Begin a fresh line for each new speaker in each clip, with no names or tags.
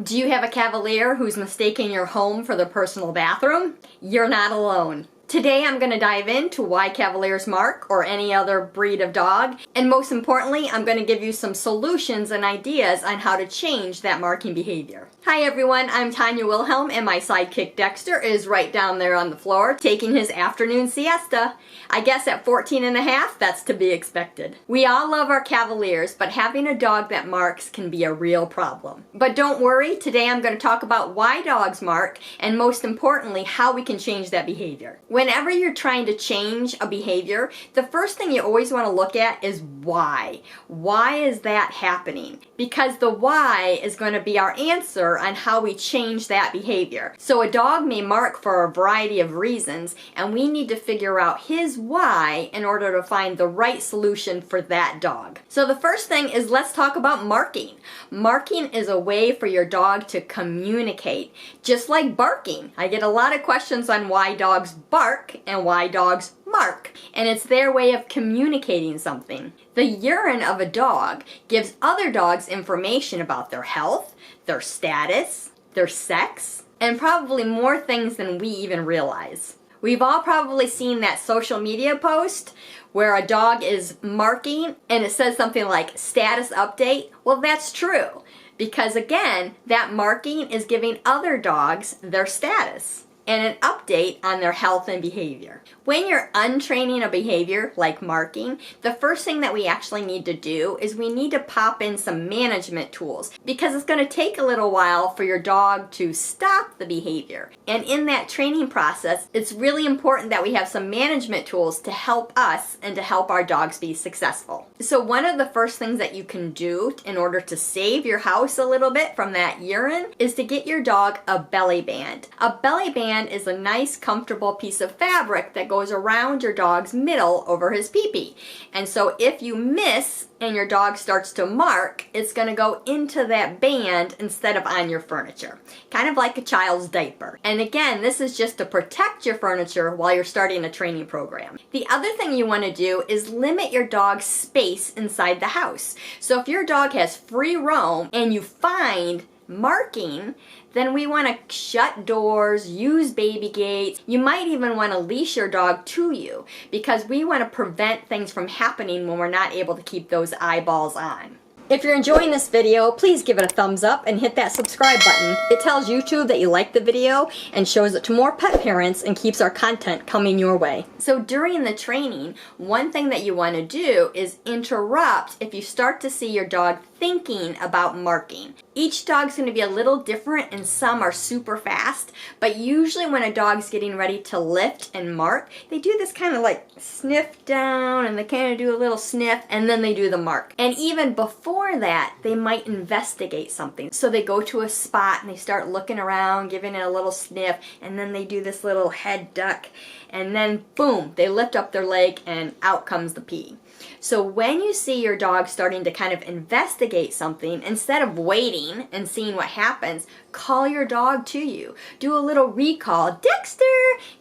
Do you have a Cavalier who's mistaken your home for their personal bathroom? You're not alone. Today I'm going to dive into why Cavaliers mark, or any other breed of dog, and most importantly, I'm going to give you some solutions and ideas on how to change that marking behavior. Hi everyone, I'm Tanya Wilhelm, and my sidekick Dexter is right down there on the floor taking his afternoon siesta. I guess at 14 and a half, that's to be expected. We all love our Cavaliers, but having a dog that marks can be a real problem. But don't worry, today I'm going to talk about why dogs mark, and most importantly, how we can change that behavior. Whenever you're trying to change a behavior, the first thing you always want to look at is why. Why is that happening? Because the why is going to be our answer on how we change that behavior. So a dog may mark for a variety of reasons, and we need to figure out his why in order to find the right solution for that dog. So the first thing is, let's talk about marking. Marking is a way for your dog to communicate, just like barking. I get a lot of questions on why dogs bark and why dogs mark, and it's their way of communicating something. The urine of a dog gives other dogs information about their health, their status, their sex, and probably more things than we even realize. We've all probably seen that social media post where a dog is marking and it says something like status update. Well, that's true, because again, that marking is giving other dogs their status and an update on their health and behavior. When you're untraining a behavior like marking, the first thing that we actually need to do is we need to pop in some management tools, because it's going to take a little while for your dog to stop the behavior. And in that training process, it's really important that we have some management tools to help us and to help our dogs be successful. So one of the first things that you can do in order to save your house a little bit from that urine is to get your dog a belly band. A belly band is a nice, comfortable piece of fabric that goes around your dog's middle over his pee-pee. And so if you miss and your dog starts to mark, it's going to go into that band instead of on your furniture. Kind of like a child's diaper. And again, this is just to protect your furniture while you're starting a training program. The other thing you want to do is limit your dog's space inside the house. So if your dog has free roam and you find marking, then we want to shut doors, use baby gates. You might even want to leash your dog to you, because we want to prevent things from happening when we're not able to keep those eyeballs on. If you're enjoying this video, please give it a thumbs up and hit that subscribe button. It tells YouTube that you like the video and shows it to more pet parents and keeps our content coming your way. So during the training, one thing that you want to do is interrupt if you start to see your dog thinking about marking. Each dog's going to be a little different, and some are super fast, but usually when a dog's getting ready to lift and mark, they do this kind of like sniff down, and they kind of do a little sniff, and then they do the mark. And even before that, they might investigate something. So they go to a spot and they start looking around, giving it a little sniff, and then they do this little head duck, and then boom, they lift up their leg and out comes the pee. So when you see your dog starting to kind of investigate something, instead of waiting and seeing what happens, call your dog to you. Do a little recall. Dexter!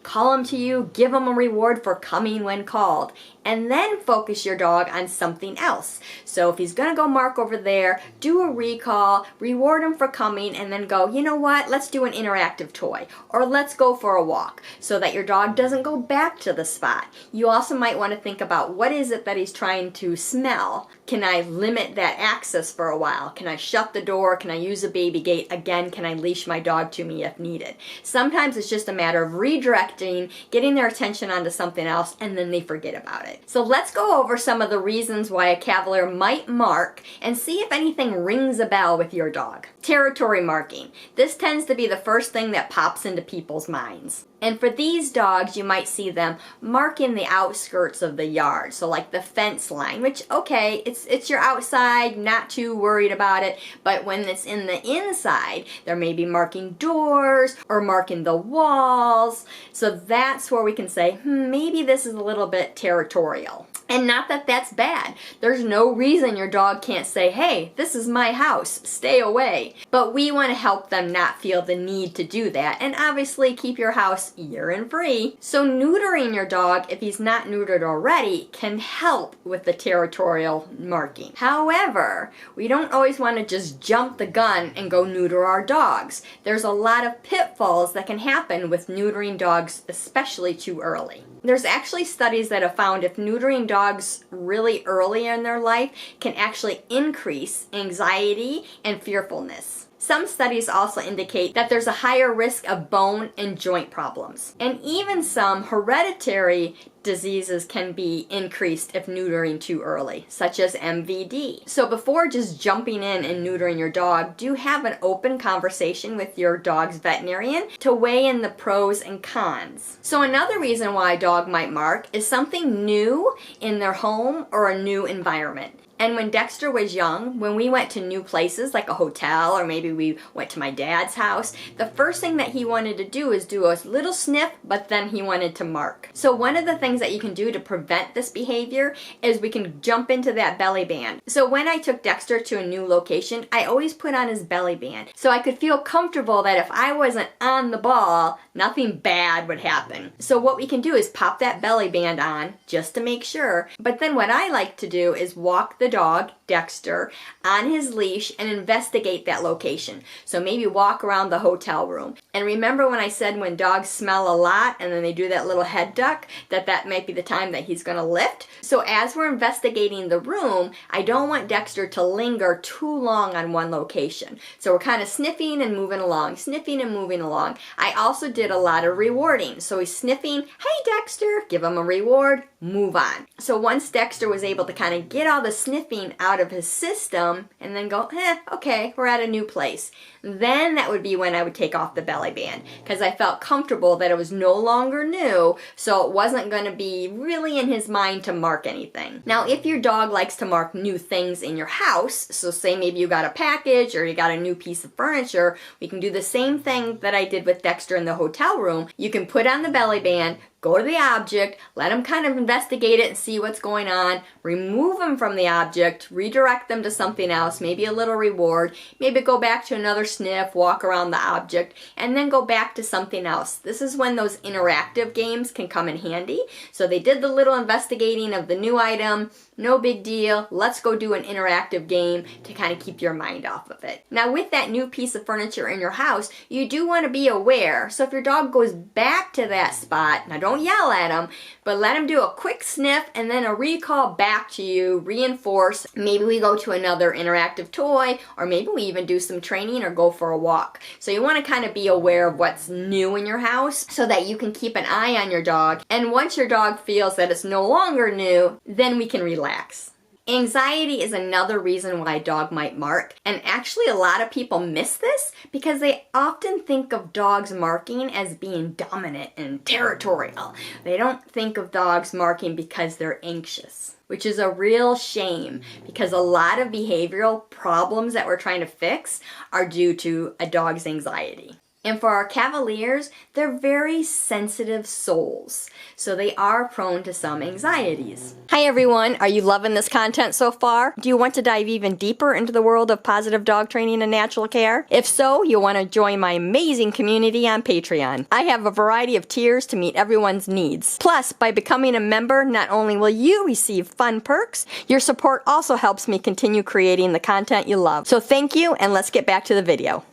Call him to you, give him a reward for coming when called, and then focus your dog on something else. So if he's going to go mark over there, do a recall, reward him for coming, and then go, you know what, let's do an interactive toy, or let's go for a walk, so that your dog doesn't go back to the spot. You also might want to think about, what is it that he's trying to smell? Can I limit that access for a while? Can I shut the door? Can I use a baby gate? Again, can I leash my dog to me if needed? Sometimes it's just a matter of redirecting, getting their attention onto something else, and then they forget about it. So let's go over some of the reasons why a Cavalier might mark and see if anything rings a bell with your dog. Territory marking. This tends to be the first thing that pops into people's minds. And for these dogs, you might see them marking the outskirts of the yard. So like the fence line, which, okay, it's your outside, not too worried about it. But when it's in the inside, they're maybe marking doors or marking the walls. So that's where we can say, maybe this is a little bit territorial. And not that that's bad. There's no reason your dog can't say, hey, this is my house, stay away. But we want to help them not feel the need to do that, and obviously keep your house urine free. So neutering your dog, if he's not neutered already, can help with the territorial marking. However, we don't always want to just jump the gun and go neuter our dogs. There's a lot of pitfalls that can happen with neutering dogs, especially too early. There's actually studies that have found if neutering dogs really early in their life can actually increase anxiety and fearfulness. Some studies also indicate that there's a higher risk of bone and joint problems. And even some hereditary diseases can be increased if neutering too early, such as MVD. So before just jumping in and neutering your dog, do have an open conversation with your dog's veterinarian to weigh in the pros and cons. So another reason why a dog might mark is something new in their home or a new environment. And when Dexter was young, when we went to new places like a hotel or maybe we went to my dad's house, the first thing that he wanted to do is do a little sniff, but then he wanted to mark. So one of the things that you can do to prevent this behavior is we can jump into that belly band. So when I took Dexter to a new location, I always put on his belly band so I could feel comfortable that if I wasn't on the ball, nothing bad would happen. So what we can do is pop that belly band on just to make sure. But then what I like to do is walk the dog, Dexter, on his leash and investigate that location. So maybe walk around the hotel room. And remember when I said when dogs smell a lot and then they do that little head duck, that might be the time that he's going to lift. So as we're investigating the room, I don't want Dexter to linger too long on one location. So we're kind of sniffing and moving along, sniffing and moving along. I also did a lot of rewarding. So he's sniffing, hey Dexter, give him a reward, move on. So once Dexter was able to kind of get all the sniffing out of his system and then go, okay, we're at a new place. Then that would be when I would take off the belly band because I felt comfortable that it was no longer new, so it wasn't going to be really in his mind to mark anything. Now, if your dog likes to mark new things in your house, so say maybe you got a package or you got a new piece of furniture, we can do the same thing that I did with Dexter in the hotel room. You can put on the belly band, go to the object, let them kind of investigate it and see what's going on, remove them from the object, redirect them to something else, maybe a little reward, maybe go back to another sniff, walk around the object, and then go back to something else. This is when those interactive games can come in handy. So they did the little investigating of the new item, no big deal, let's go do an interactive game to kind of keep your mind off of it. Now with that new piece of furniture in your house, you do want to be aware. So if your dog goes back to that spot, now don't yell at him, but let him do a quick sniff and then a recall back to you, reinforce. Maybe we go to another interactive toy, or maybe we even do some training or go for a walk. So you want to kind of be aware of what's new in your house so that you can keep an eye on your dog. And once your dog feels that it's no longer new, then we can relax. Anxiety is another reason why a dog might mark, and actually a lot of people miss this because they often think of dogs marking as being dominant and territorial. They don't think of dogs marking because they're anxious, which is a real shame because a lot of behavioral problems that we're trying to fix are due to a dog's anxiety. And for our Cavaliers, they're very sensitive souls, so they are prone to some anxieties. Hi everyone, are you loving this content so far? Do you want to dive even deeper into the world of positive dog training and natural care? If so, you'll want to join my amazing community on Patreon. I have a variety of tiers to meet everyone's needs. Plus, by becoming a member, not only will you receive fun perks, your support also helps me continue creating the content you love. So thank you, and let's get back to the video.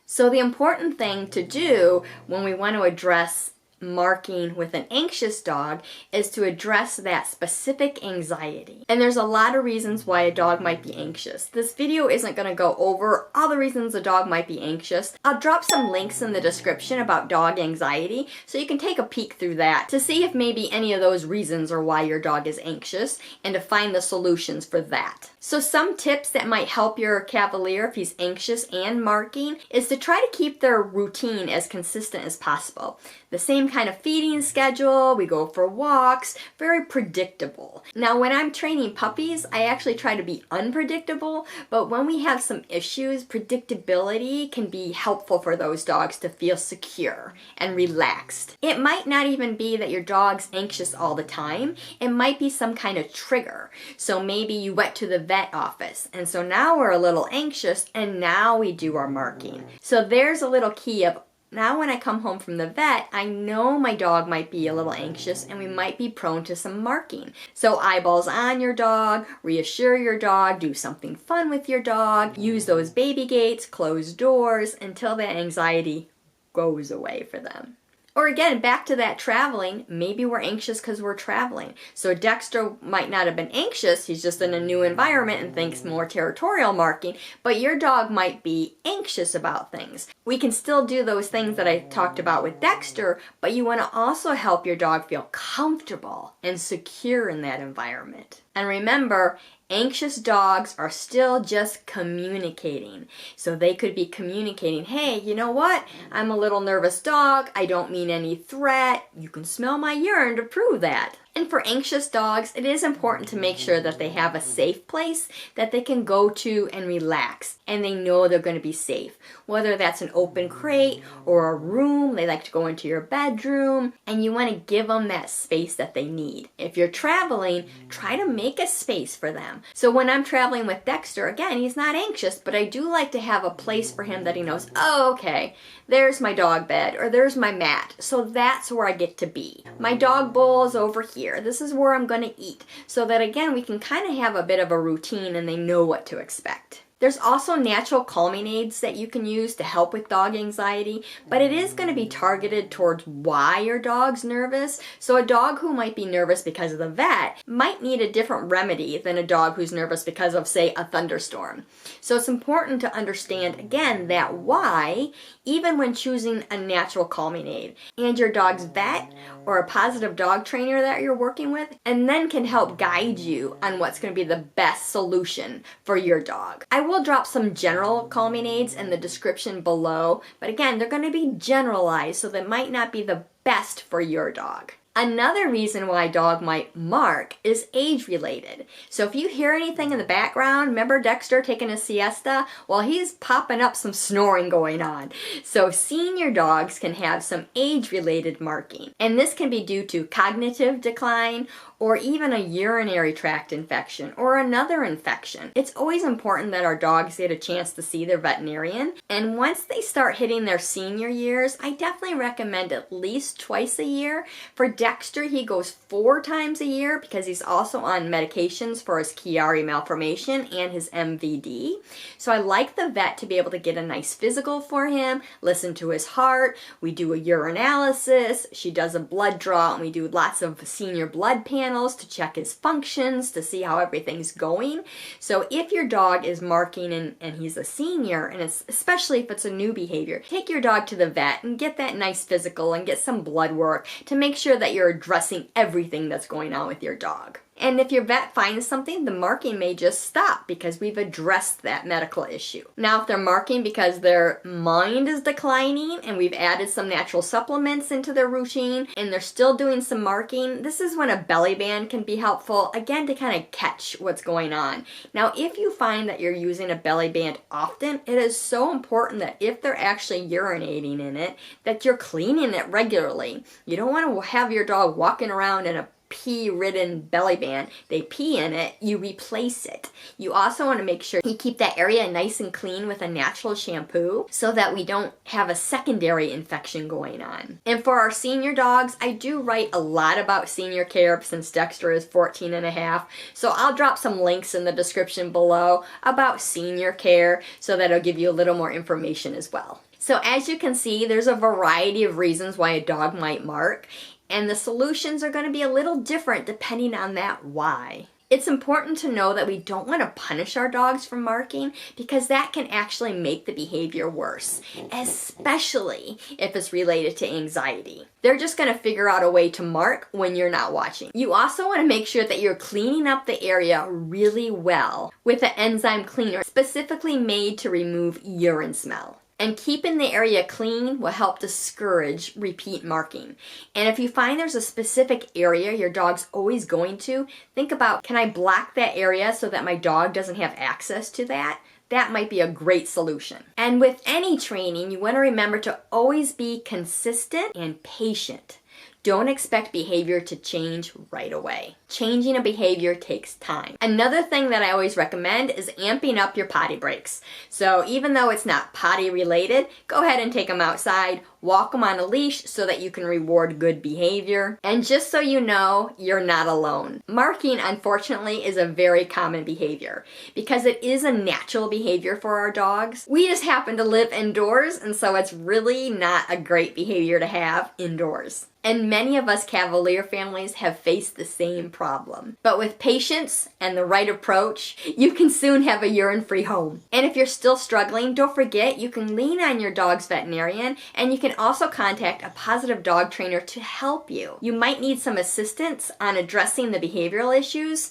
So the important thing to do when we want to address marking with an anxious dog is to address that specific anxiety. And there's a lot of reasons why a dog might be anxious. This video isn't going to go over all the reasons a dog might be anxious. I'll drop some links in the description about dog anxiety so you can take a peek through that to see if maybe any of those reasons are why your dog is anxious and to find the solutions for that. So some tips that might help your Cavalier if he's anxious and marking is to try to keep their routine as consistent as possible. The same same kind of feeding schedule, we go for walks, very predictable. Now when I'm training puppies, I actually try to be unpredictable, but when we have some issues, predictability can be helpful for those dogs to feel secure and relaxed. It might not even be that your dog's anxious all the time. It might be some kind of trigger. So maybe you went to the vet office, and so now we're a little anxious, and now we do our marking. So there's a little key of, now when I come home from the vet, I know my dog might be a little anxious and we might be prone to some marking. So eyeballs on your dog, reassure your dog, do something fun with your dog, use those baby gates, close doors until that anxiety goes away for them. Or again, back to that traveling, maybe we're anxious because we're traveling. So Dexter might not have been anxious, he's just in a new environment and thinks more territorial marking, but your dog might be anxious about things. We can still do those things that I talked about with Dexter, but you want to also help your dog feel comfortable and secure in that environment. And remember, anxious dogs are still just communicating. So they could be communicating, hey, you know what? I'm a little nervous dog. I don't mean any threat. You can smell my urine to prove that. And for anxious dogs, it is important to make sure that they have a safe place that they can go to and relax, and they know they're going to be safe. Whether that's an open crate or a room, they like to go into your bedroom, and you want to give them that space that they need. If you're traveling, try to make a space for them. So when I'm traveling with Dexter, again, he's not anxious, but I do like to have a place for him that he knows, oh, okay, there's my dog bed, or there's my mat, so that's where I get to be. My dog bowl is over here. This is where I'm going to eat. So that again, we can kind of have a bit of a routine and they know what to expect. There's also natural calming aids that you can use to help with dog anxiety, but it is going to be targeted towards why your dog's nervous. So a dog who might be nervous because of the vet might need a different remedy than a dog who's nervous because of, say, a thunderstorm. So it's important to understand, again, that why, even when choosing a natural calming aid, and your dog's vet or a positive dog trainer that you're working with, and then can help guide you on what's going to be the best solution for your dog. I will drop some general calming aids in the description below, but again, they're going to be generalized, so they might not be the best for your dog. Another reason why a dog might mark is age-related. So if you hear anything in the background, remember Dexter taking a siesta? Well, he's popping up some snoring going on. So senior dogs can have some age-related marking. And this can be due to cognitive decline or even a urinary tract infection or another infection. It's always important that our dogs get a chance to see their veterinarian. And once they start hitting their senior years, I definitely recommend at least twice a year. For Dexter, he goes 4 times a year because he's also on medications for his Chiari malformation and his MVD. So I like the vet to be able to get a nice physical for him, listen to his heart. We do a urinalysis, she does a blood draw, and we do lots of senior blood panels to check his functions, to see how everything's going. So if your dog is marking and he's a senior, and it's, especially if it's a new behavior, take your dog to the vet and get that nice physical and get some blood work to make sure that you're addressing everything that's going on with your dog. And if your vet finds something, the marking may just stop because we've addressed that medical issue. Now, if they're marking because their mind is declining and we've added some natural supplements into their routine and they're still doing some marking, this is when a belly band can be helpful, again, to kind of catch what's going on. Now, if you find that you're using a belly band often, it is so important that if they're actually urinating in it, that you're cleaning it regularly. You don't want to have your dog walking around in a pee-ridden belly band. They pee in it, you replace it. You also want to make sure you keep that area nice and clean with a natural shampoo so that we don't have a secondary infection going on. And for our senior dogs, I do write a lot about senior care since Dexter is 14 and a half. So I'll drop some links in the description below about senior care so that it'll give you a little more information as well. So as you can see, there's a variety of reasons why a dog might mark, and the solutions are going to be a little different depending on that why. It's important to know that we don't want to punish our dogs for marking because that can actually make the behavior worse, especially if it's related to anxiety. They're just going to figure out a way to mark when you're not watching. You also want to make sure that you're cleaning up the area really well with an enzyme cleaner specifically made to remove urine smell. And keeping the area clean will help discourage repeat marking. And if you find there's a specific area your dog's always going to, think about, can I block that area so that my dog doesn't have access to that? That might be a great solution. And with any training, you want to remember to always be consistent and patient. Don't expect behavior to change right away. Changing a behavior takes time. Another thing that I always recommend is amping up your potty breaks. So even though it's not potty related, go ahead and take them outside, walk them on a leash so that you can reward good behavior. And just so you know, you're not alone. Marking, unfortunately, is a very common behavior because it is a natural behavior for our dogs. We just happen to live indoors, and so it's really not a great behavior to have indoors. And many of us Cavalier families have faced the same problem. But with patience and the right approach, you can soon have a urine-free home. And if you're still struggling, don't forget you can lean on your dog's veterinarian, and you can also contact a positive dog trainer to help you. You might need some assistance on addressing the behavioral issues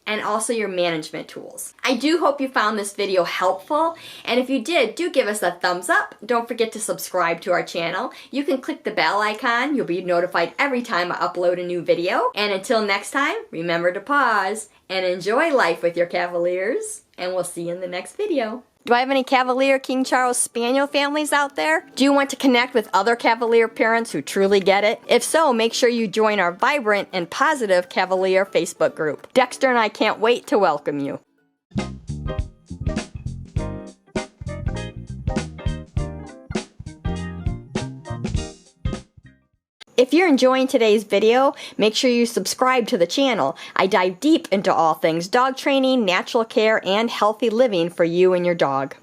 and also your management tools. I do hope you found this video helpful, and if you did, do give us a thumbs up. Don't forget to subscribe to our channel. You can click the bell icon. You'll be notified every time I upload a new video. And until next time, remember to pause and enjoy life with your Cavaliers, and we'll see you in the next video. Do I have any Cavalier King Charles Spaniel families out there? Do you want to connect with other Cavalier parents who truly get it? If so, make sure you join our vibrant and positive Cavalier Facebook group. Dexter and I can't wait to welcome you. If you're enjoying today's video, make sure you subscribe to the channel. I dive deep into all things dog training, natural care, and healthy living for you and your dog.